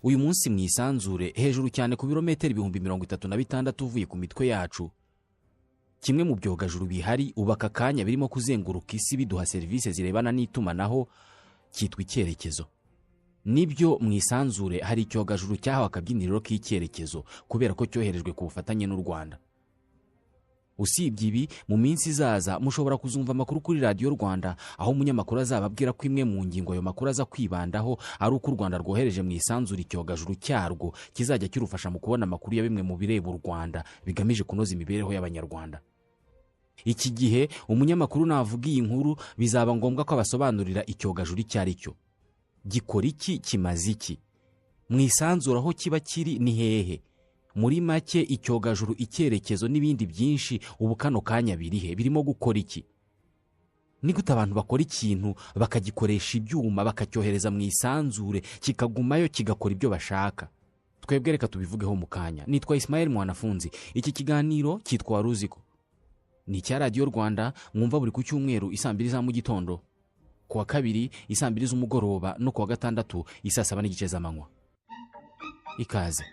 uyu munsi mu isanzure hejuru cyane ku birometero ibihumbi 36 uvuye ku mitwe yacu, kimwe mu byogajuru bihari ubu aka kanya birimo kuzenguruka isi biduha serivisi zirebana n'itumanaho cyitwa icyerekezo. Nibyo mu isanzure hari icyogajuru cyahawe akabyiniriro k'icyerekezo kubera ko cyoherejwe ku bufatanye n'u Rwanda. Usibye ibi, mu minsi izaza mushobora kuzumva amakuru kuri Radio Rwanda aho umunyamakuru azababwira ko imwe mu ngingo ayo makuru aza kwibandaho ari uko u Rwanda rwohereje mu isanzure icyogajuru cyarwo kizajya kirufasha mu kubona amakuru ya bimwe mu bireba u Rwanda bigamije kunoza imibereho y'abanyarwanda. Iki gihe umunyamakuru navuga iyi nkuru bizaba ngombwa ko abasobanurira icyogajuru icyo ari cyo, gikora iki, kimaze iki, mu isanzure aho kiba kiri ni hehe, muri make icyogajuru, icyerekezo n'ibindi byinshi ubu kano kanya birihe, birimo gukora iki. Ni gute abantu bakora ikintu bakagikoresha ibyuma bakacyohereza mu isanzure kikagumayo kigakora ibyo bashaka. Twebwe reka tubivugeho mu kanya. Nitwa Ismael Mwanafunzi. Iki kiganiro cyitwa Waruziko, ni icya Radio Rwanda, mwumva buri ku cyumweru isaa 2 za mu gitondo, ku wa kabiri isaa 2 z'umugoroba no ku wa gatandatu isaa 7 z'amanywa. Ikaze.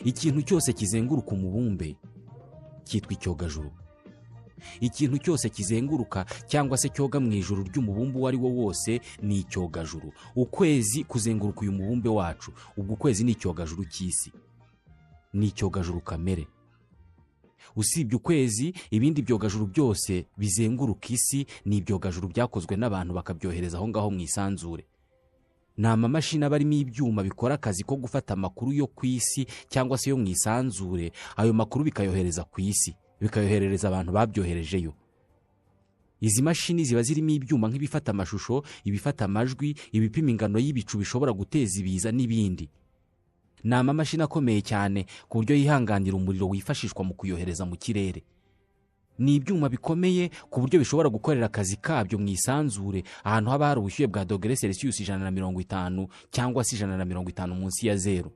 Ikintu cyose kizenguruka umubumbe cyitwa icyogajuru. Ikintu cyose kizenguruka cyangwa se cyoga mu ijuru ry'umubumbe uwo ari wo wose ni icyogajuru. Ukwezi kuzenguruka uyu mubumbe wacu, ubwo ukwezi ni icyogajuru cy'isi, ni icyogajuru kamere. Usibye ukwezi, ibindi byogajuru byose bizenguruka isi ni ibyogajuru byakozwe n'abantu bakabyohereza aho ngaho mu isanzure. Ni amamashini aba arimo ibyuma bikora akazi ko gufata amakuru yo ku isi cyangwa se yo mu isanzure, ayo makuru bikayohereza ku isi, bikayoherereza abantu babyoherejeyo. Izi mashini ziba zirimo ibyuma nk'ibifata amashusho, ibifata amajwi, ibipima ingano y'ibicu bishobora guteza ibiza n'ibindi. Ni amamashini akomeye cyane ku buryo yihanganira umuriro wifashishwa mu kuyohereza mu kirere. Ni ibyuma bikomeye ku buryo bishobora gukorera akazi kabyo mu isanzure ahantu haba hari ubushyuhe bwa dogere Celsius 150 cyangwa se 150 munsi ya zero.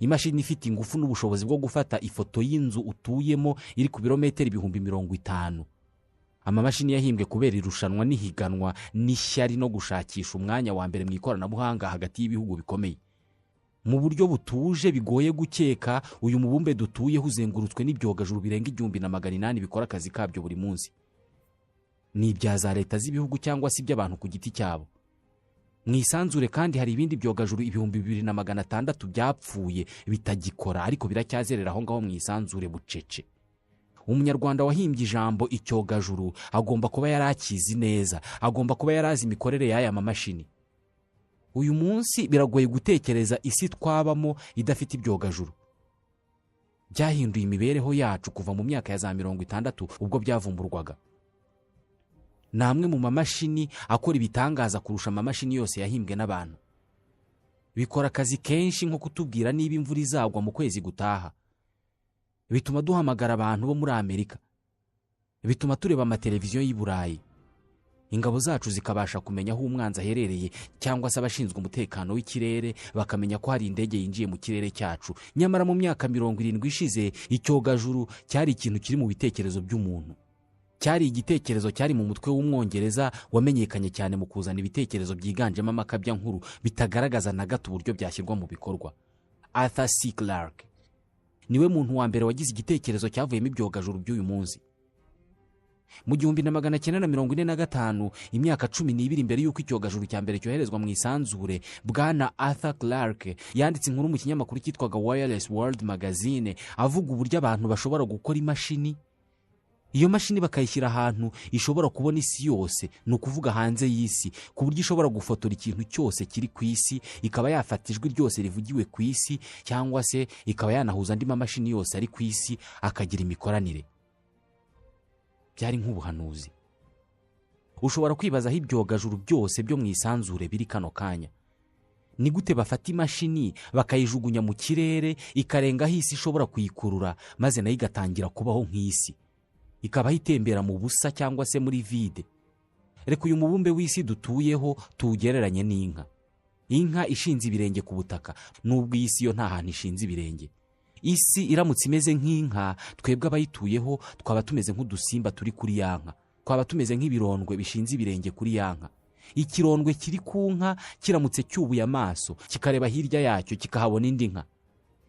Imashini ifite ingufu n'ubushobozi bwo gufata ifoto y'inzu utuyemo iri ku birometero ibihumbi 50. Amamashini yahimbwe kubera irushanwa n'ihiganwa n'ishyari no gushakisha umwanya wa mbere mu ikoranabuhanga hagati y'ibihugu bikomeye. Mu buryo butuje bigoye gukeka, uyu mubumbe dutuye uzengurutswe n'ibyogajuru birenga 1800 bikora akazi kabyo buri munsi. Ni ibya za leta z'ibihugu cyangwa se iby'abantu ku giti cyabo. Mu isanzure kandi hari ibindi byogajuru 2600 byapfuye bitagikora, ariko biracyazerera aho ngaho mu isanzure bucece. Umunyarwanda wahimbye ijambo icyogajuru agomba kuba yarakizi neza, agomba kuba yarazi imikorere y'aya mamashini. Uyu munsi biragoye gutekereza isi twabamo idafite ibyogajuru. Byahinduye imibereho yacu kuva mu myaka ya za 60 ubwo byavumburwaga. Namwe mu mamashini akora ibitangaza kurusha amamashini yose yahimbwe n'abantu. Bikora akazi kenshi nko kutubwira niba imvura izagwa mu kwezi gutaha. Bituma duhamagara abantu bo muri Amerika. Bituma tureba amateleviziyo y'i Burayi. Ingabo zacu zikabasha kumenya aho umwanzi aherereye, cyangwa se abashinzwe umutekano w'ikirere bakamenya ko hari indege yinjiye mu kirere cyacu. Nyamara mu myaka 70 ishize icyogajuru cyari ikintu kiri mu bitekerezo by'umuntu. Cyari igitekerezo cyari mu mutwe w'umwongereza wamenyekanye cyane mu kuzana ibitekerezo byiganjemo amakabya nkuru bitagaragaza na gato uburyo byashyirwa mu bikorwa. Arthur C. Clarke niwe muntu wa mbere wagize igitekerezo cyavuyemo ibyogajuru by'uyu munsi. Mu 1945, imyaka 12 imbere y'uko icyogajuru cya mbere cyoherezwa mu isanzure, bwana Arthur Clarke yanditse inkuru mu kinyamakuru cyitwaga Wireless World Magazine avuga uburyo abantu bashobora gukora imashini. Iyo mashini bakayishyira ahantu ishobora kubona isi yose, ni ukuvuga hanze y'isi, ku buryo ishobora gufotora ikintu cyose kiri ku isi, ikaba yafata ijwi ryose rivugiwe ku isi, cyangwa se ikaba yanahuza andi mamashini yose ari ku isi akagira imikoranire. Byari nk'ubuhanuzi. Ushobora kwibaza aho ibyogajuru byose byo mu isanzure biri kano kanya. Ni gute bafata imashini bakayijugunya mu kirere ikarenga aho isi ishobora kuyikurura, maze nayo igatangira kubaho nk'isi. ikabaho itembera mu busa cyangwa se muri vide. Reka uyu mubumbe w'isi dutuyeho tuwugereranye n'inka. Inka ishinze ibirenge ku butaka, nubwo iyi si yo nta hantu ishinze ibirenge. Isi iramutse imeze nk'inka, twebwe abayituyeho twaba tumeze nk'udusimba turi kuri ya nka. Twaba tumeze nk'ibirondwe bishinze ibirenge kuri ya nka. Ikirondwe kiri ku nka kiramutse cyubuye amaso kikareba hirya yacyo kikahabona indi nka.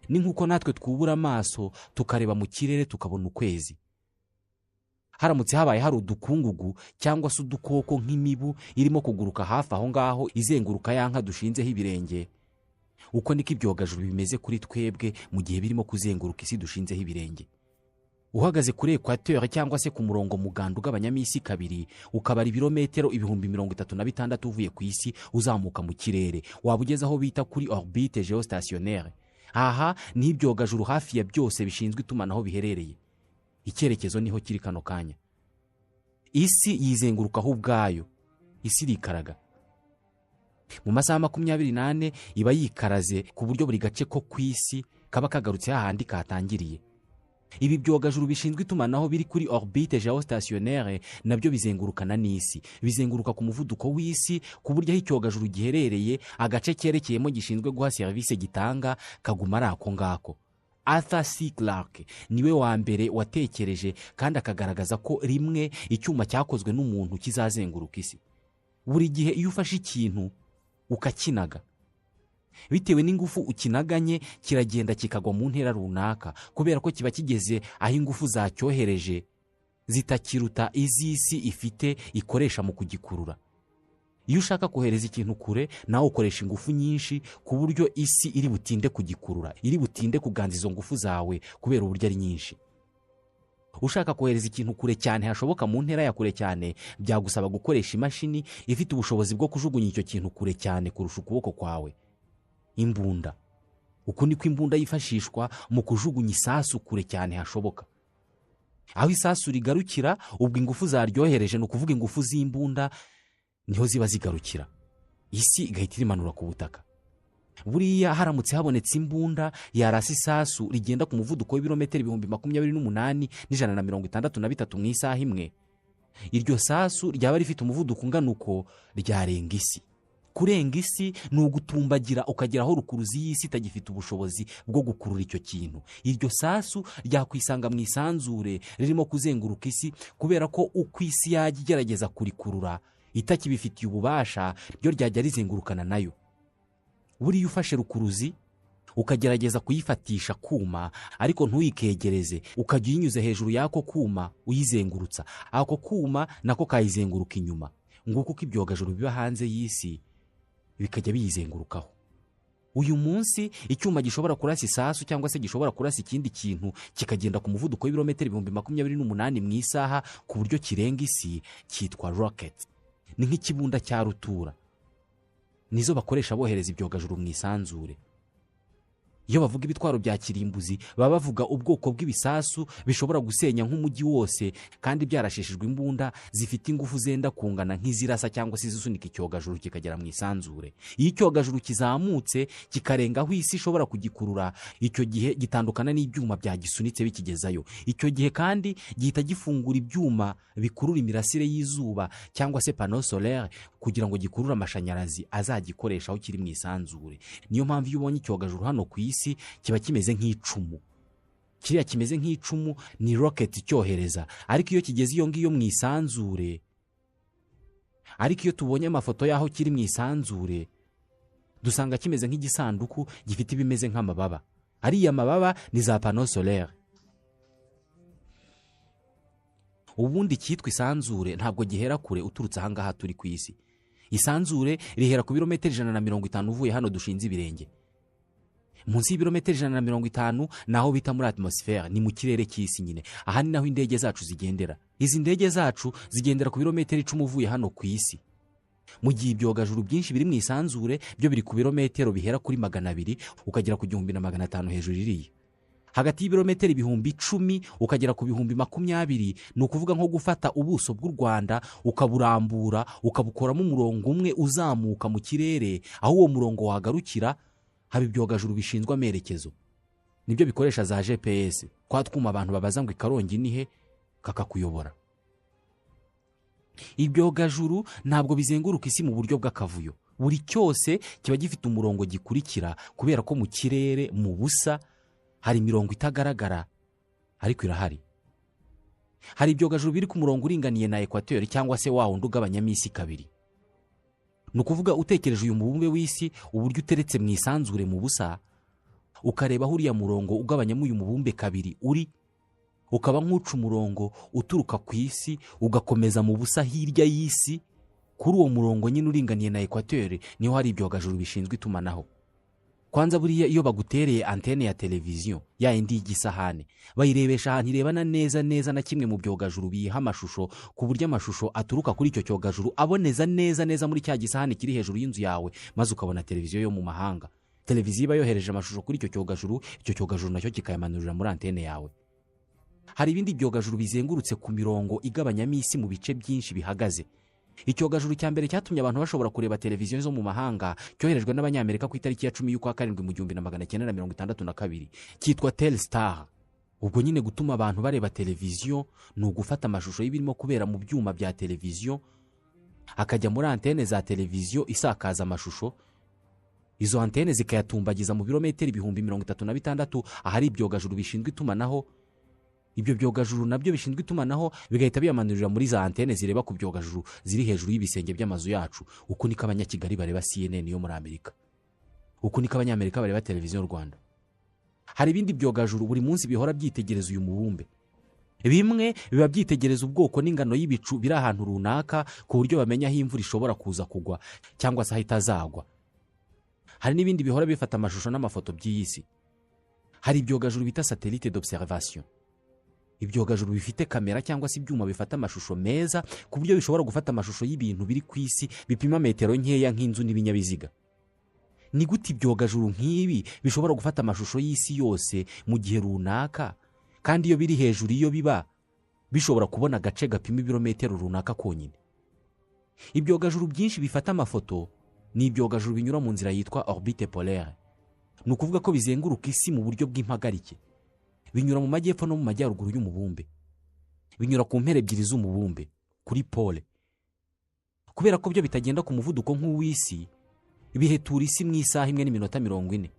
Ni nk'uko natwe twubura amaso tukareba mu kirere tukabona ukwezi. Haramutse habaye hari udukungugu cyangwa se udukoko nk'imibu irimo kuguruka hafi aho ngaho izenguruka ya nka dushinzeho ibirenge, uko niko ibyogajuru bimeze kuri twebwe mu gihe birimo kuzenguruka isi dushinzeho ibirenge. Uhagaze kuri equateur cyangwa se ku murongo muganda ugabanyamo isi kabiri, ukabara ibirometero 36,000 uvuye ku isi uzamuka mu kirere, waba ugeze aho bita kuri orbite geostationnaire. Aha ni ibyogajuru hafi ya byose bishinzwe itumanaho biherereye. Icyerekezo niho kiri kano kanya. Isi yizengurukaho ubwayo, isi irikaraga. Mu masaha 24 iba yikaraze ku buryo buri gace ko ku isi kaba kagarutse hahandi katangiriye. Ibi byogajuru bishinzwe itumanaho biri kuri orbite geostationnaire nabyo bizengurukana n'isi. Bizenguruka ku muvuduko w'isi ku buryo aho icyogajuru giherereye agace cyerekeyemo gishinzwe guha service gitanga kaguma ari ako ngako. Arthur C. Clarke niwe wa mbere watekereje kandi akagaragaza ko rimwe icyuma cyakozwe n'umuntu kizazenguruka isi. Buri gihe iyo ufashe ikintu ukakinaga, bitewe n'ingufu ukinaganye kiragenda kikagwa mu ntera runaka kubera ko kiba kigeze aho ingufu zacyohereje zitakiruta iz'isi ifite ikoresha mu kugikurura. Iyo ushaka kohereza ikintu kure nawe ukoresha ingufu nyinshi ku buryo isi iri butinde kugikurura, iri butinde kuganza izo ngufu zawe kubera uburyo ari nyinshi. Ushaka kohereza ikintu kure cyane hashoboka mu ntera ya kure cyane, byagusaba gukoresha imashini ifite ubushobozi bwo kujugunya icyo kintu kure cyane kurusha ukuboko kwawe. Imbunda. Uko niko imbunda yifashishwa mu kujugunya isasu kure cyane hashoboka. Aho isasu rigarukira ubwo ingufu zaryohereje, no kuvuga ingufu z'imbunda, niho ziba zigarukira. Isi igahita irimanura ku butaka. Buriya haramutse habonetse imbunda yarasa isasu rigenda ku muvuduko w'ibirometero 28,163 mu isaha imwe, iryo sasu ryaba rifite umuvuduko ungana uko ryarenga isi. Kurenga isi ni ugutumbagira ukagera aho rukuruzi y'isi itagifite ubushobozi bwo gukurura icyo kintu. Iryo sasu ryakwisanga mu isanzure ririmo kuzenguruka isi kubera ko uko isi yajya igerageza kurikurura itakibifitiye ububasha, ryo ryajya rizengurukana nayo. Buriya ufashe rukuruzi ukagerageza kuyifatisha kuma ariko ntuyikegereze, ukajya uyinyuze hejuru y'ako kuma uyizengurutsa, ako kuma nako kayizenguruka inyuma. Nguko uko ibyogajuru biba hanze y'isi bikajya biyizengurukaho. Uyu munsi icyuma gishobora kurasa isasu cyangwa se gishobora kurasa ikindi kintu kikagenda ku muvuduko w'ibirometero 28,000 mu isaha ku buryo kirenga isi, cyitwa rocket. Ni nk'ikibunda cya rutura. Nizo bakoresha bohereza ibyogajuru mu isanzure. Iyo bavuga ibitwaro bya kirimbuzi baba bavuga ubwoko bw'ibisasu bishobora gusenya nk'umujyi wose kandi byarashishijwe imbunda zifite ingufu zenda kungana nk'izirasa cyangwa se zisunika icyogajuru kikagera mu isanzure. Iyo icyogajuru kizamutse kikarenga aho isi ishobora kugikurura, icyo gihe gitandukana n'ibyuma byagisunitse bikigezayo. Icyo gihe kandi gihita gifungura ibyuma bikurura imirasire y'izuba cyangwa se panneau solaire kugira ngo gikurure amashanyarazi azagikoresha aho kiri mu isanzure. Niyo mpamvu iyo ubonye icyogajuru hano ku isi kiba kimeze nk'icumu. Kiriya kimeze nk'icumu ni rocket cyohereza, ariko iyo kigeze iyo ngiyo mu isanzure, ariko iyo tubonye amafoto yaho kiri mu isanzure dusanga kimeze nk'igisanduku gifite ibimeze nk'amababa. Ariya mababa ni za panneau solaire. Ubundi cyitwa isanzure ntabwo gihera kure uturutse aha ngaha turi ku isi. Isanzure rihera ku birometero 150 uvuye hano dushinze ibirenge. Munsi y'ibirometero 150 naho bita muri atmosphere, ni mu kirere cy'isi nyine. Aha ni naho indege zacu zigendera. Izi ndege zacu zigendera ku birometero 10 uvuye hano ku isi. Mu gihe ibyogajuru byinshi biri mu isanzure byo biri ku birometero bihera kuri 200 ukagera ku 1500 hejuru iriya. Hagati y'ibirometero 10,000 ukagera ku 20,020 ni ukuvuga nko gufata ubuso bw'u Rwanda ukaburambura ukabukoramo umurongo umwe uzamuka mu kirere, aho uwo murongo wagarukira haba ibyogajuru bishinzwe amerekezo. Nibyo bikoresha za GPS. Kwa twuma abantu babaza ngo Karongi ni he, kakakuyobora. Ibyogajuru ntabwo bizenguruka isi mu buryo bw'akavuyo. Buri cyose kiba gifite umurongo gikurikira, kubera ko mu kirere mu busa hari imirongo itagaragara ariko irahari. Hari ibyogajuru biri ku murongo uringaniye na ekwateri cyangwa se wa wundi ugabanyamo isi kabiri. Ni ukuvuga, utekereje uyu mubumbe w'isi uburyo uteretse mu isanzure mu busa, ukareba aho uriya murongo ugabanyamo uyu mubumbe kabiri uri, ukaba nk'uca umurongo uturuka ku isi ugakomeza mu busa hirya y'isi. Kuri uwo murongo nyine uringaniye na ekwateri niho hari ibyogajuru bishinzwe itumanaho. Kwanza buriya iyo bagutereye antene ya televiziyo ya indi y'igisahane, bayirebesha ahantu irebana neza neza na kimwe mu byogajuru biyiha amashusho, ku buryo amashusho aturuka kuri icyo cyogajuru aboneza neza neza muri cya gisahane kiri hejuru y'inzu yawe, maze ukabona televiziyo yo mu mahanga. Televiziyo iba yohereje amashusho kuri icyo cyogajuru nacyo kikayamanurira muri antene yawe. Hari ibindi byogajuru bizengurutse ku mirongo igabanyamo isi mu bice byinshi bihagaze. Icyogajuru cya mbere cyatumye abantu bashobora kureba televiziyo zo mu mahanga cyoherejwe n'Abanyamerika ku itariki ya 10 y'ukwa karindwi mu 1962 cyitwa Telstar. Ubwo nyine gutuma abantu bareba televiziyo ni ugufata amashusho y'ibirimo kubera mu byuma bya televiziyo akajya muri antene za televiziyo isakaza amashusho. Izo antene zikayatumbagiza mu birometero 36,000 ahari ibyogajuru bishinzwe itumanaho. Ibyo byogajuru nabyo bishinzwe itumanaho bigahita biyamanurira muri za antene zireba ku byogajuru ziri hejuru y'ibisenge by'amazu yacu. Uko niko Abanyakigali bareba CNN yo muri Amerika, uko niko Abanyamerika bareba televiziyo y'u Rwanda. Hari ibindi byogajuru buri munsi bihora byitegereza uyu mubumbe. Bimwe biba byitegereza ubwoko n'ingano y'ibicu biri ahantu runaka, ku buryo bamenya aho imvura ishobora kuza kugwa cyangwa se aho itazagwa. Hari n'ibindi bihora bifata amashusho n'amafoto by'isi. Hari ibyogajuru bita satellite d'observation. Ibyogajuru bifite kamera cyangwa se ibyuma bifata amashusho meza, ku buryo bishobora gufata amashusho y'ibintu biri ku isi bipima metero nkeya nk'inzu n'ibinyabiziga. Ni gute ibyogajuru nk'ibi bishobora gufata amashusho y'isi yose mu gihe runaka, kandi iyo biri hejuru iyo biba bishobora kubona agace gapima ibirometero runaka konyine? Ibyogajuru byinshi bifata amafoto ni ibyogajuru binyura mu nzira yitwa orbite polaire. Ni ukuvuga ko bizenguruka isi mu buryo bw'impagarike. Binyura mu majyepfo no mu majyaruguru y'umubumbe. Binyura ku mpera ebyiri z'umubumbe, kuri pole. Kubera ko byo bitagenda ku muvuduko nk'uw'isi, bihetura isi mu isaha imwe n'iminota 40.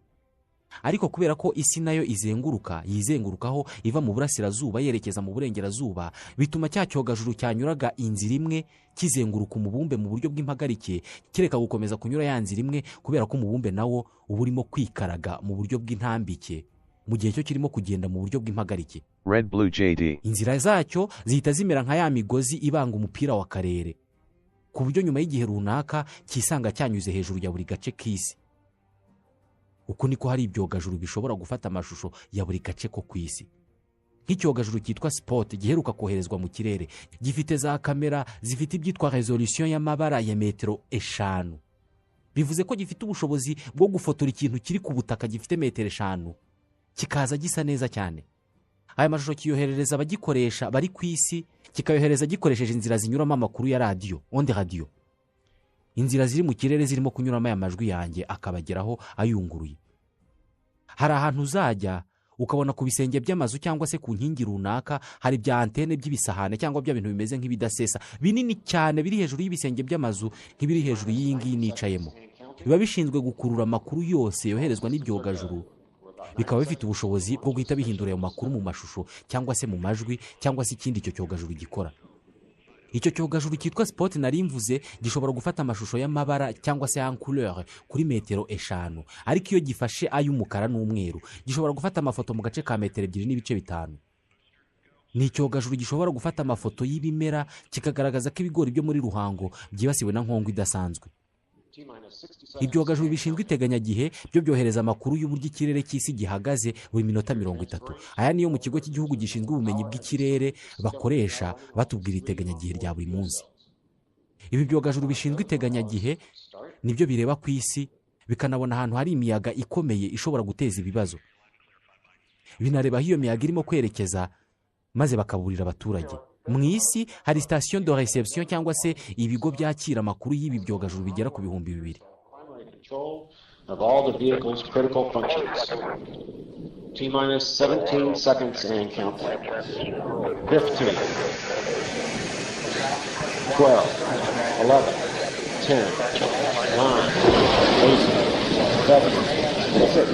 Ariko kubera ko isi nayo yizengurukaho iva mu burasirazuba yerekeza mu burengerazuba, bituma cya cyogajuru cyanyuraga inzira imwe kizenguruka umubumbe mu buryo bw'impagarike kireka gukomeza kunyura ya nzira imwe, kubera ko umubumbe nawo uba urimo kwikaraga mu buryo bw'intambike mu gihe cyo kirimo kugenda mu buryo bw'impagarike. Red Blue JD. Inzira zacyo zihita zimera nka ya migozi ibanga umupira wa karere, ku buryo nyuma y'igihe runaka kisanga cyanyuze hejuru ya buri gace k'isi. Uko niko hari ibyogajuru bishobora gufata amashusho ya buri gace ko ku isi. Nk'icyogajuru cyitwa Spot giheruka koherezwa mu kirere, gifite za kamera zifite ibyitwa resolution y'amabara ya metero 5. Bivuze ko gifite ubushobozi bwo gufotora ikintu kiri ku butaka gifite metero 5 kikaza gisa neza cyane. Aya mashusho kiyoherereza abagikoresha bari ku isi, kikayohereza gikoresheje inzira zinyuramo amakuru ya radio, onde radio. Inzira ziri mu kirere zirimo kunyuramo aya majwi yanjye akabageraho ayunguruye. Hari ahantu uzajya ukabona ku bisenge by'amazu cyangwa se ku nkingi runaka hari bya antene by'ibisahane cyangwa bya bintu bimeze nk'ibidasesa binini cyane biri hejuru y'ibisenge by'amazu nk'ibiri hejuru y'ingi nicayemo. Biba bishinzwe gukurura amakuru yose yoherezwa n'ibyogajuru, bikaba bifite ubushobozi bwo guhita bihindura ayo makuru mu mashusho cyangwa se mu majwi cyangwa se ikindi icyo cyogajuru gikora. Icyo cyogajuru cyitwa Spot nari mvuze gishobora gufata amashusho y'amabara cyangwa se en couleur kuri metero 5, ariko iyo gifashe ay'umukara n'umweru gishobora gufata amafoto mu gace ka metero 2.5. Ni icyogajuru gishobora gufata amafoto y'ibimera kikagaragaza ko ibigori byo muri Ruhango byibasiwe na nkongo idasanzwe. Ibyogajuru bishinzwe iteganyagihe byo byohereza amakuru y'uburyo ikirere cy'isi gihagaze buri minota 30. Aya niyo mu kigo cy'igihugu gishinzwe ubumenyi bw'ikirere bakoresha batubwira iteganyagihe rya buri munsi. Ibi byogajuru bishinzwe iteganyagihe nibyo bireba ku isi bikanabona ahantu hari imiyaga ikomeye ishobora guteza ibibazo. Binareba hiyo miyaga irimo kwerekeza maze bakaburira abaturage. Mu isi hari station de reception cyangwa se ibigo byakira amakuru y'ibi byogajuru bigera ku 2,000. T-minus 17 seconds and counting. 15, 12, 11, 10, 9, 8, 7, 6,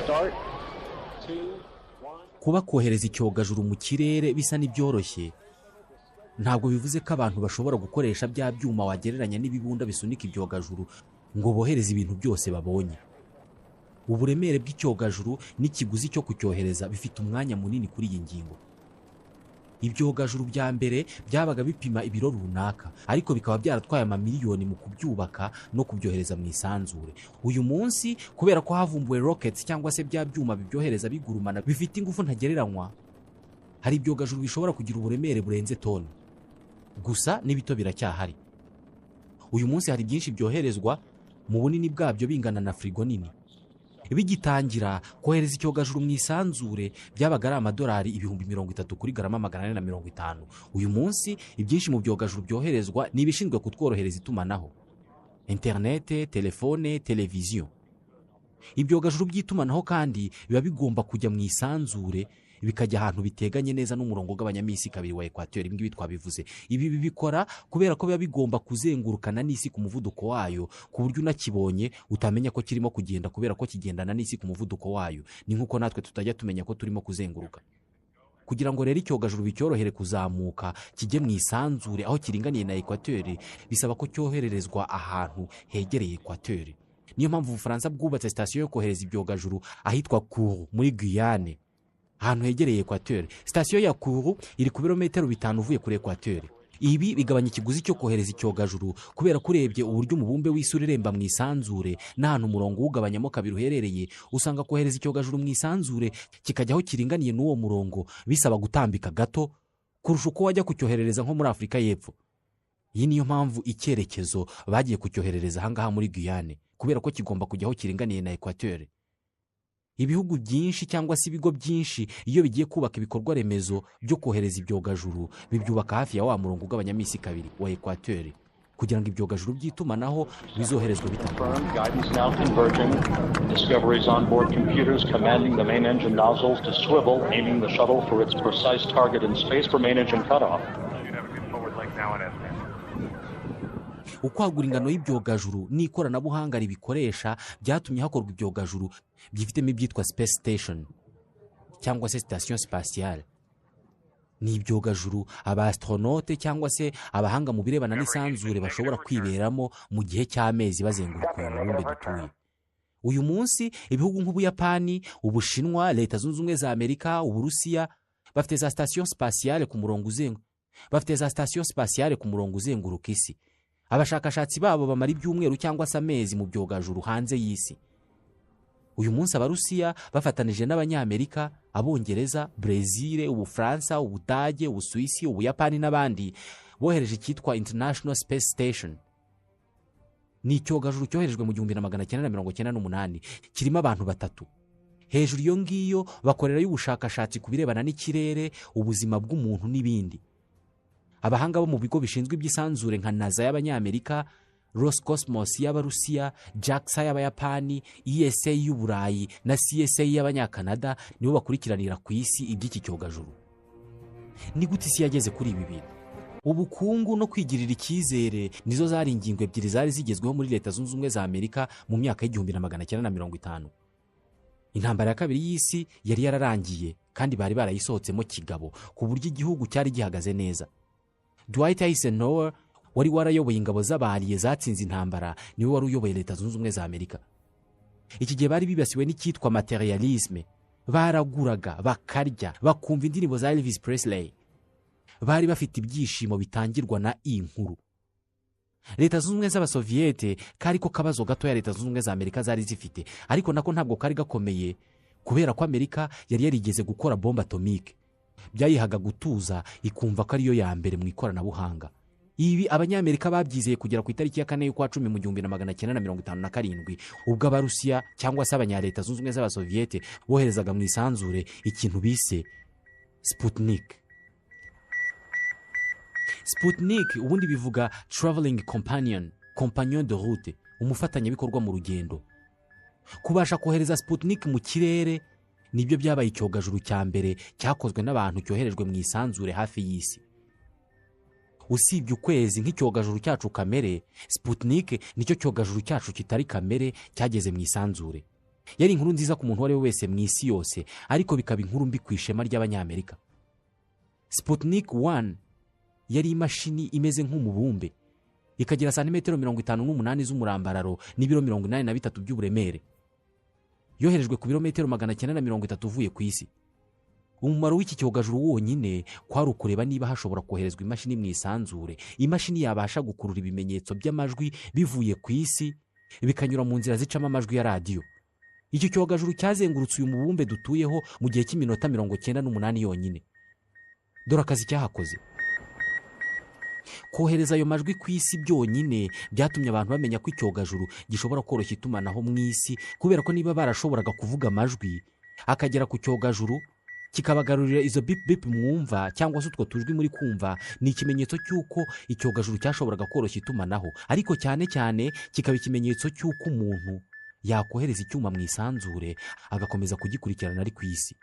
start, 2, 1. kuba kohereza icyogajuru mu kirere bisa n'ibyoroshye ntabwo bivuze ko abantu bashobora gukoresha bya byuma wagereranya n'ibibunda bisunika ibyogajuru ngo bohereze ibintu byose babonye. Uburemere bw'icyogajuru n'ikiguzi cyo kucyohereza bifite umwanya munini kuri iyi ngingo. Ibyogajuru bya mbere byabaga bipima ibiro runaka, ariko bikaba byaratwaye amamiliyoni mu kubyubaka no kubyohereza mu isanzure. Uyu munsi kubera ko havumbuwe rockets cyangwa se bya byuma bibyohereza bigurumana bifite ingufu ntagereranywa, hari ibyogajuru bishobora kugira uburemere burenze toni. Gusa n'ibito biracyahari. Uyu munsi hari byinshi byoherezwa mu bunini bwabyo bingana na frigo nini. Bigitangira kohereza icyogajuru mu isanzure byabaga ari amadolari 30,000 kuri garama 450. Uyu munsi ibyinshi mu byogajuru byoherezwa ni ibishinzwe kutworohereza itumanaho, interinete, telefone, televiziyo. Ibyogajuru by'itumanaho kandi biba bigomba kujya mu isanzure bikajya ahantu biteganye neza n'umurongo w'abanyamisi kabiri wa Equateur. Ibi twabivuze. Ibi bibikora kubera ko biba bigomba kuzengurukana n'isi ku muvuduko wayo, ku buryo unakibonye utamenya ko kirimo kugenda kubera ko kigendana n'isi ku muvuduko wayo. Ni nkuko natwe tutajya tumenya ko turimo kuzenguruka. Kugira ngo rero icyogajuru bicyorohere kuzamuka kijye mu isanzure aho kiringaniye na Equateur, bisaba ko cyohererezwa ahantu hegereye Equateur. Niyo mpamvu Ubufaransa bwubatse sitasiyo yo kohereza ibyogajuru ahitwa Kourou muri Guyane, ahantu hegereye Equateur. Sitasiyo ya Kourou iri ku birometero 5 uvuye kuri Equateur. Ibi bigabanya ikiguzi cyo kohereza icyogajuru kubera kurebye uburyo umubumbe w'isi ureremba mu isanzure n'ahantu umurongo ugabanyamo kabiri uherereye, usanga kohereza icyogajuru mu isanzure kikajyaho kiringaniye n'uwo murongo bisaba gutambika gato kurusha uko wajya kucyoherereza nko muri Afurika y'Epfo. Iyi niyo mpamvu icyerekezo bagiye kucyoherereza ahangaha muri Guyane, kubera ko kigomba kujyaho kiringaniye na Equateur. Ibihugu byinshi cyangwa se ibigo byinshi iyo bigiye kubaka ibikorwa remezo byo kohereza ibyogajuru bibyubaka hafi ya wa murongo ugabanyamisi kabiri wa Equateur kugira ngo ibyogajuru by'itumanaho bizoherezwe bitandukanye. Guidance now converging. Discovery's onboard computers commanding the main engine nozzles to swivel, aiming the shuttle for its precise target in space for main engine cutoff. Ukwagura ingano y'ibyogajuru n'ikoranabuhanga ribikoresha byatumye hakorwa ibyogajuru byifitemo ibyitwa space station cyangwa se station spatiale. Ni ibyogajuru abastronaute cyangwa se abahanga mu birebana n'isanzure bashobora kwiberamo mu gihe cy'amezi bazenguruka uyu mubumbe dutuye. Uyu munsi ibihugu nk'Ubuyapani, Ubushinwa, Leta Zunze Ubumwe za Amerika, Uburusiya bafite za station spatiale ku murongo uzenguruka isi. Abashakashatsi babo bamara ibyumweru cyangwa se amezi mu byogajuru hanze y'isi. Uyu munsi Abarusiya bafatanije n'Abanyamerika, Abongereza, Brazil, Ubufaransa, Ubudage, Ubusuwisi, Ubuyapani n'abandi bohereje icyitwa International Space Station. Ni icyogajuru cyoherejwe mu 1998, kirimo abantu 3. Hejuru iyo ngiyo bakorerayo ubushakashatsi ku birebana n'ikirere, ubuzima bw'umuntu n'ibindi. Abahanga bo mu bigo bishinzwe iby'isanzure nka NASA y'Abanyamerika, Roscosmos y'Abarusiya, JAXA y'Abayapani, ESA y'Uburayi na CSA y'Abanyakanada nibo bakurikiranira ku isi iby'iki cyogajuru. Ni gute isi yageze kuri ibi bintu? Ubukungu no kwigirira icyizere nizo zari ingingo ebyiri zari zigezweho muri Leta Zunze Ubumwe za Amerika mu myaka y'1950. Intambara ya kabiri y'isi yari yararangiye kandi bari barayisohotsemo kigabo ku buryo igihugu cyari gihagaze neza. Dwight Eisenhower wari warayoboye ingabo z'abariye zatsinze intambara, niwe wari uyoboye Leta Zunze Ubumwe za Amerika. Iki gihe bari bibasiwe n'icyitwa materialisme, baraguraga, bakarya, bakumva indirimbo za Elvis Presley. Bari bafite ibyishimo bitangirwa na inkuru. Leta Zunze Ubumwe z'Abasoviete kari ko kabazo gato ya Leta Zunze Ubumwe za Amerika zari zifite, ariko nako ntabwo kari gakomeye kubera ko Amerika yari yarigeze gukora bombe atomique. Byayihaga gutuza ikumva ko ariyo ya mbere mu ikoranabuhanga. Ibi Abanyamerika babyizeye kugera ku itariki ya 4 y'ukwa 10 mu 1957 ubwo Abarusiya cyangwa se Abanyaleta Zunze Ubumwe z'Abasoviete boherezaga mu isanzure ikintu bise Sputnik. Sputnik ubundi bivuga traveling companion de route, umufatanyabikorwa mu rugendo. kubasha kohereza Sputnik mu kirere nibyo byabaye icyogajuru cya mbere cyakozwe n'abantu cyoherejwe mu isanzure hafi y'isi. Usibye ukwezi nk'icyogajuru cyacu kamere, Sputnik nicyo cyogajuru cyacu kitari kamere cyageze mu isanzure. Yari inkuru nziza ku muntu uwo ari we wese mu isi yose, ariko bikaba inkuru mbi ku ishema ry'Abanyamerika. Sputnik 1 yari imashini imeze nk'umubumbe, ikagira santimetero 58 z'umurambararo n'ibiro 83 by'uburemere. Yoherejwe ku birometero 930 uvuye ku isi. Umumaro w'iki cyogajuru wonyine kwari ukureba niba hashobora koherezwa imashini mu isanzure, imashini yabasha gukurura ibimenyetso by'amajwi bivuye ku isi bikanyura mu nzira zicamo amajwi ya radiyo. Icyo cyogajuru cyazengurutse uyu mubumbe dutuyeho mu gihe cy'iminota 98 yonyine. Dore akazi cyahakoze. Kohereza ayo majwi ku isi byonyine byatumye abantu bamenya ko icyogajuru gishobora koroshya itumanaho mu isi, kubera ko niba barashoboraga kuvuga amajwi akagera ku cyogajuru kikabagarurira izo bip bip mwumva cyangwa se utwo tujwi muri kumva, ni ikimenyetso cy'uko icyogajuru cyashoboraga koroshya itumanaho, ariko cyane cyane kikaba ikimenyetso cy'uko umuntu yakohereza icyuma mu isanzure agakomeza kugikurikirana ari ku isi.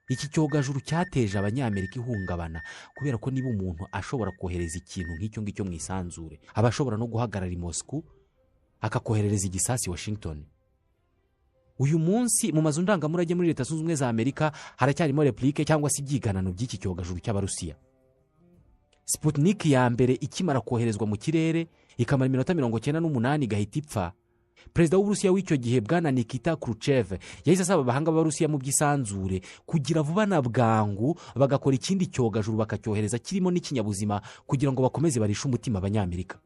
Iki cyogajuru cyateje Abanyamerika ihungabana, kubera ko niba umuntu ashobora kohereza ikintu nk'icyo ngicyo mu isanzure, aba ashobora no guhagarara i Moscow akakoherereza igisasi Washington. Uyu munsi mu mazu ndangamurage muri Leta Zunze Ubumwe za Amerika haracyarimo replike cyangwa se ibyiganano by'iki cyogajuru cy'Abarusiya. Sputnik ya mbere ikimara koherezwa mu kirere ikamara iminota 98 igahita ipfa, Perezida w'Uburusiya w'icyo gihe Bwana Nikita Khrushchev yahise asaba abahanga b'Abarusiya mu by'isanzure kugira vuba na bwangu bagakora ikindi cyogajuru bakacyohereza kirimo n'ikinyabuzima kugira ngo bakomeze barishe umutima Abanyamerika.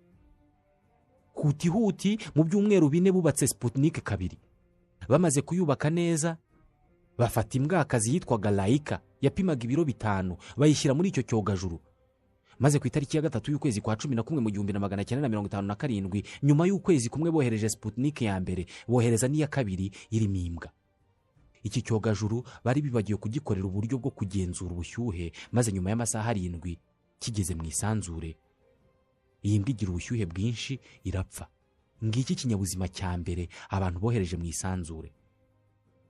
Huti mu byumweru 4 bubatse Sputnik 2. Bamaze kuyubaka neza, bafata imbwakazi yitwaga Laika yapimaga ibiro 5 bayishyira muri icyo cyogajuru. Maze ku itariki ya 3 y'ukwezi kwa 11 mu 1957, nyuma y'ukwezi kumwe bohereje Sputnik ya mbere, bohereza n'iya kabiri irimo imbwa. Iki cyogajuru bari bibagiye kugikorera uburyo bwo kugenzura ubushyuhe, maze nyuma y'amasaha 7 kigeze mu isanzure, iyi mbwa igira ubushyuhe bwinshi irapfa. Ngiki kinyabuzima cya mbere abantu bohereje mu isanzure.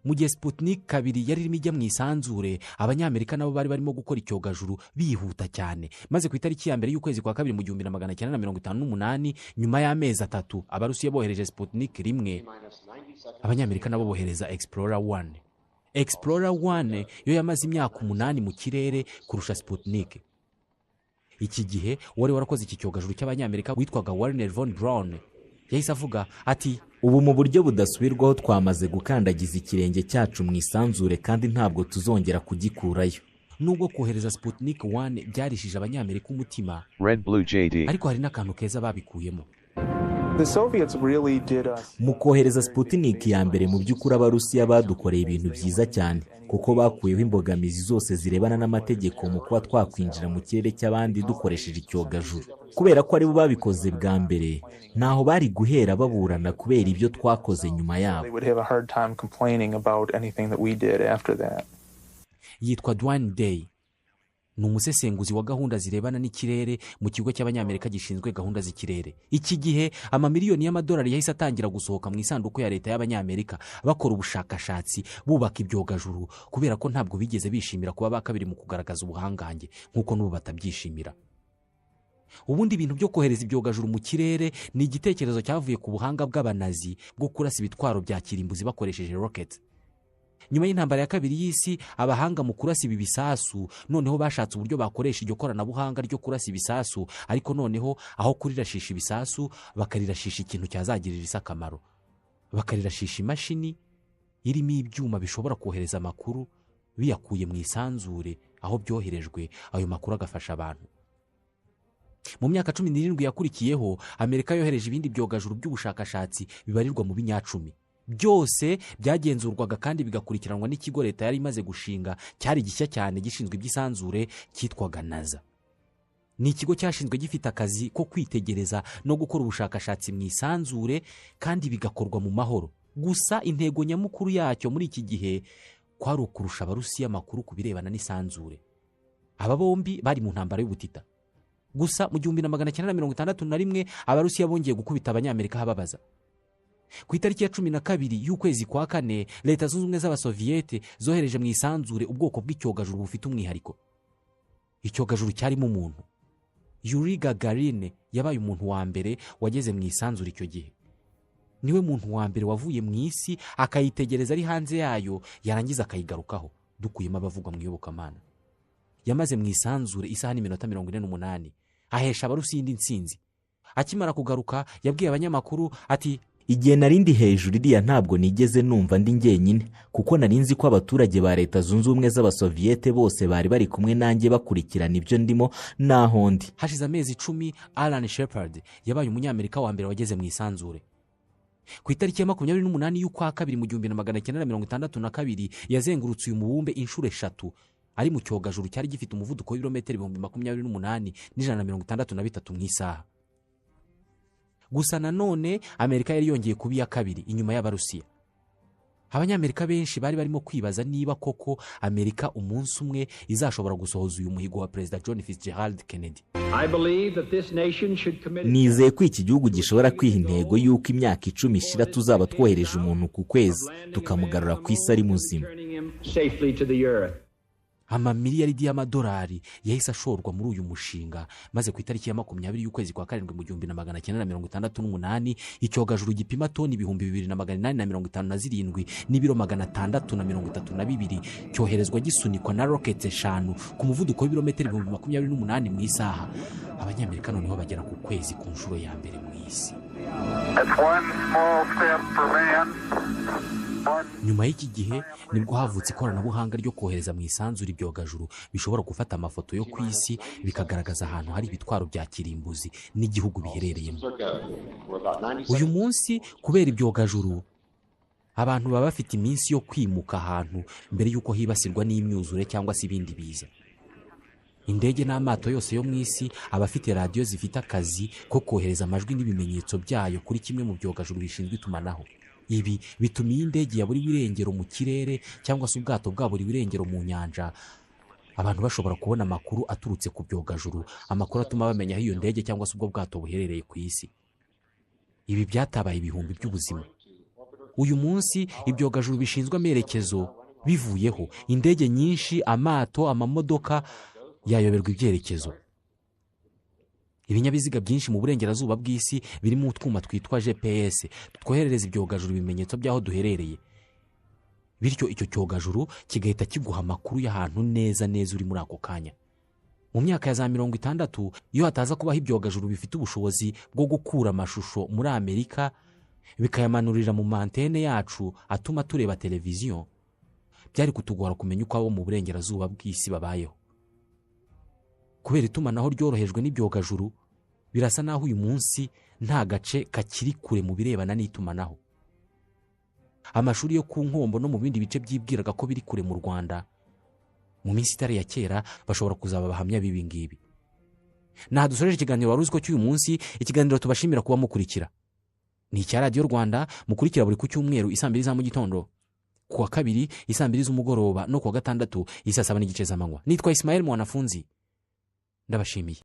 Mu gihe Sputnik 2 yari irimo ijya mu isanzure, Abanyamerika nabo bari barimo gukora icyogajuru bihuta cyane. Maze ku itariki ya mbere y'ukwezi kwa 2 mu 1958, nyuma y'amezi 3 Abarusiya bohereje Sputnik 1, Abanyamerika nabo bohereza Explorer 1. Explorer 1 yo yamaze imyaka 8 mu kirere kurusha Sputnik. Iki gihe wari warakoze iki cyogajuru cy'Abanyamerika witwaga Wernher von Braun yahise avuga ati, ubu mu buryo budasubirwaho twamaze gukandagiza ikirenge cyacu mu isanzure kandi ntabwo tuzongera kugikurayo. Nubwo kohereza Sputnik 1 byarishije Abanyamerika umutima, Red Blue JD. ariko hari n'akantu keza babikuyemo. Mu kohereza Sputnik ya mbere mu by'ukuri Abarusiya badukoreye ibintu byiza cyane, kuko bakuyeho imbogamizi zose zirebana n'amategeko mu kuba twakwinjira mu kirere cy'abandi dukoresheje icyogajuru. Kubera ko ari bo babikoze bwa mbere, ntaho bari guhera baburana kubera ibyo twakoze nyuma yabo. Yitwa Duane Day, ni umusesenguzi wa gahunda zirebana n'ikirere mu kigo cy'Abanyamerika gishinzwe gahunda z'ikirere. Iki gihe amamiliyoni y'amadolari yahise atangira gusohoka mu isanduku ya Leta y'Abanyamerika bakora ubushakashatsi bubaka ibyogajuru, kubera ko ntabwo bigeze bishimira kuba bakabiri mu kugaragaza ubuhangange nk'uko n'ubu batabyishimira. Ubundi ibintu byo kohereza ibyogajuru mu kirere ni igitekerezo cyavuye ku buhanga bw'Abanazi bwo kurasa ibitwaro bya kirimbuzi bakoresheje rocket. Nyuma y'intambara ya kabiri y'isi, abahanga mu kurasa ibi bisasu noneho bashatse uburyo bakoresha iryo koranabuhanga ryo kurasa ibisasu, ariko noneho aho kurirashisha ibisasu bakarirashisha ikintu cyazagirira isi akamaro. Bakarirashisha imashini irimo ibyuma bishobora kohereza amakuru biyakuye mu isanzure aho byoherejwe, ayo makuru agafasha abantu. Mu myaka 17 yakurikiyeho, Amerika yohereje ibindi byogajuru by'ubushakashatsi bibarirwa mu binyacumi. Byose byagenzurwaga kandi bigakurikiranwa n'ikigo Leta yari imaze gushinga cyari gishya cyane gishinzwe iby'isanzure cyitwaga NASA. Ni ikigo cyashinzwe gifite akazi ko kwitegereza no gukora ubushakashatsi mu isanzure, kandi bigakorwa mu mahoro. Gusa intego nyamukuru yacyo muri iki gihe kwari ukurusha Abarusiya amakuru ku birebana n'isanzure. Aba bombi bari mu ntambara y'ubutita. Gusa mu 1961 Abarusiya bongeye gukubita Abanyamerika hababaza. ku itariki ya 12 y'ukwezi kwa kane leta zunze ubumwe z'abasoviyete zohereje mu isanzure ubwoko bw'icyogajuru bufite umwihariko. Icyogajuru cyarimo umuntu. Yuri Gagarin yabaye umuntu wa mbere wageze mu isanzure icyo gihe. Niwe muntu wa mbere wavuye mu isi akayitegereza ari hanze yayo yarangiza akayigarukaho, dukuyemo abavugwa mu iyobokamana. Yamaze mu isanzure isaha n'iminota 48 ahesha abarusi indi nsinzi. Akimara kugaruka yabwiye abanyamakuru ati, igihe narindi hejuru iriya ntabwo nigeze numva ndi njyenyine, kuko narinzi ko abaturage ba leta zunze ubumwe z'abasoviyete bose bari kumwe nanjye bakurikirana ibyo ndimo naho ndi. Hashize amezi 10 Alan Shepard yabaye umunyamerika wa mbere wageze mu isanzure. Ku itariki ya 28 y'ukwa kabiri mu 1962 yazengurutse uyu mubumbe inshuro 3 ari mu cyogajuru cyari gifite umuvuduko w'ibirometero 28 n'ijana mu isaha. Gusa nanone Amerika yari yongeye kuba iya kabiri inyuma y'Abarusiya. Abanyamerika benshi bari barimo kwibaza niba koko Amerika umunsi umwe izashobora gusohoza uyu muhigo wa Perezida John Fitzgerald Kennedy. Nizeye ko iki gihugu gishobora kwiha intego y'uko imyaka 10 ishira tuzaba twohereje umuntu ku kwezi tukamugarura ku isi ari muzima. Amamiliyaridi y'amadolari yahise ashorwa muri uyu mushinga, maze ku itariki ya 20 y'ukwezi kwa karindwi mu 1968 icyogajuru gipima toni 2857 n'ibiro 632 cyoherezwa gisunikwa na rockets 5 ku muvuduko w'ibirometero 28 mu isaha. Abanyamerika noneho bagera ku kwezi ku nshuro ya mbere mu isi. Nyuma y'iki gihe nibwo havutse ikoranabuhanga ryo kohereza mu isanzure ibyogajuru bishobora gufata amafoto yo ku isi bikagaragaza ahantu hari ibitwaro bya kirimbuzi n'igihugu biherereyemo. Uyu munsi kubera ibyogajuru abantu baba bafite iminsi yo kwimuka ahantu mbere y'uko hibasirwa n'imyuzure cyangwa se ibindi biza. Indege n'amato yose yo mu isi abafite radio zifite akazi ko kohereza amajwi n'ibimenyetso byayo kuri kimwe mu byogajuru bishinzwe itumanaho. Ibi bituma indege ya buri wirengero mu kirere cyangwa se ubwato bwa buri wirengero mu nyanja abantu bashobora kubona amakuru aturutse ku byogajuru, amakuru atuma bamenya aho iyo ndege cyangwa se ubwo bwato buherereye ku isi. Ibi byatabaye ibihumbi by'ubuzima. Uyu munsi ibyogajuru bishinzwe amerekezo bivuyeho, indege nyinshi, amato, amamodoka yayoberwa ibyerekezo. Ibinyabiziga byinshi mu burengerazuba bw'isi birimo utwuma twitwa GPS twoherereza ibyogajuru ibimenyetso by'aho duherereye. Bityo icyo cyogajuru kigahita kiguha amakuru y'ahantu neza uri muri ako kanya. Mu myaka ya za 60 iyo hataza kubaho ibyogajuru bifite ubushobozi bwo gukura amashusho muri Amerika bikayamanurira mu mantene yacu atuma tureba televiziyo, byari kutugora kumenya uko abo mu burengerazuba bw'isi babayeho. Kubera itumanaho ryorohejwe n'ibyogajuru birasa naho uyu munsi nta gace kakiri kure mu birebana n'itumanaho. Amashuri yo ku Nkombo no mu bindi bice byibwiraga ko biri kure mu Rwanda mu minsi itari ya kera bashobora kuzaba bahamya bibi ngibi. Dusoreje ikiganiro wari uzi ko cy'uyu munsi. Ikiganiro tubashimira kuba mukurikira ni icya Radio Rwanda, mukurikira buri ku cyumweru isaa 2 za mu gitondo, kuwa kabiri isaa 2 z'umugoroba no kuwa gatandatu isaa 7 n'igice z'amanywa. Nitwa Ismael Mwanafunzi, ndabashimiye.